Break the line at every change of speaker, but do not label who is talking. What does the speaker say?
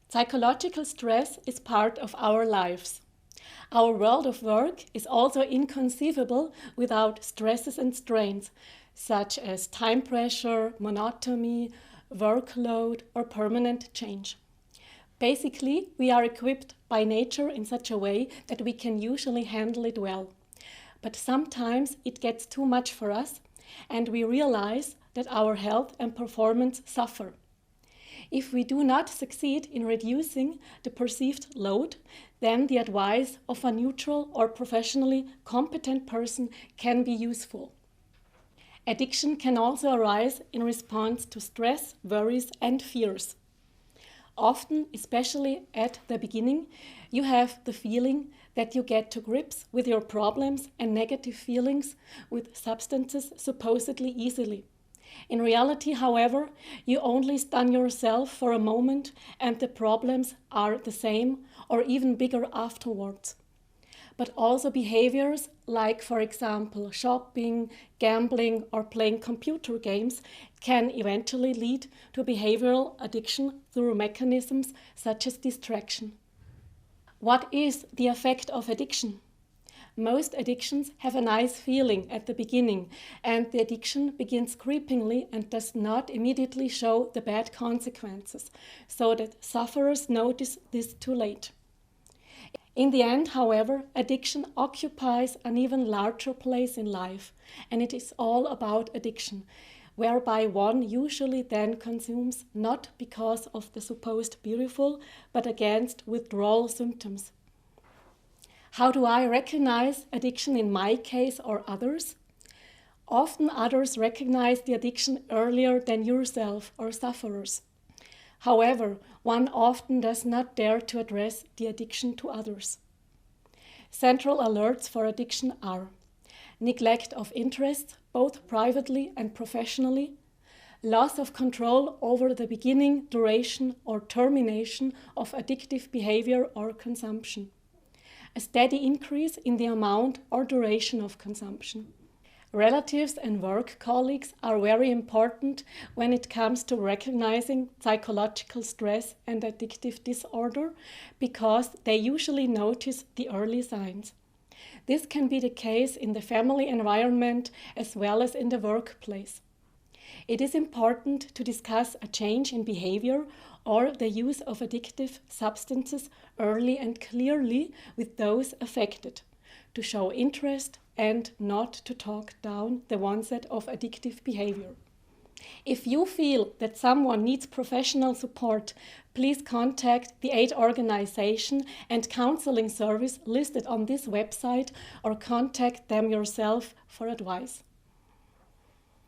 Psychological stress is part of our lives. Our world of work is also inconceivable without stresses and strains, such as time pressure, monotony, workload, or permanent change. Basically, we are equipped by nature in such a way that we can usually handle it well. But sometimes it gets too much for us, and we realize that our health and performance suffer. If we do not succeed in reducing the perceived load, then the advice of a neutral or professionally competent person can be useful. Addiction can also arise in response to stress, worries, and fears. Often, especially at the beginning, you have the feeling that you get to grips with your problems and negative feelings with substances supposedly easily. In reality, however, you only stun yourself for a moment and the problems are the same or even bigger afterwards. But also behaviors like, for example, shopping, gambling, or playing computer games can eventually lead to behavioral addiction through mechanisms such as distraction. What is the effect of addiction? Most addictions have a nice feeling at the beginning, and the addiction begins creepingly and does not immediately show the bad consequences, so that sufferers notice this too late. In the end, however, addiction occupies an even larger place in life, and it is all about addiction, whereby one usually then consumes not because of the supposed beautiful, but against withdrawal symptoms. How do I recognize addiction in my case or others? Often others recognize the addiction earlier than yourself or sufferers. However, one often does not dare to address the addiction to others. Central alerts for addiction are neglect of interest, both privately and professionally, loss of control over the beginning, duration, or termination of addictive behavior or consumption, a steady increase in the amount or duration of consumption. Relatives and work colleagues are very important when it comes to recognizing psychological stress and addictive disorder because they usually notice the early signs. This can be the case in the family environment as well as in the workplace. It is important to discuss a change in behavior or the use of addictive substances early and clearly with those affected, to show interest and not to talk down the onset of addictive behavior. If you feel that someone needs professional support, please contact the aid organization and counseling service listed on this website or contact them yourself for advice.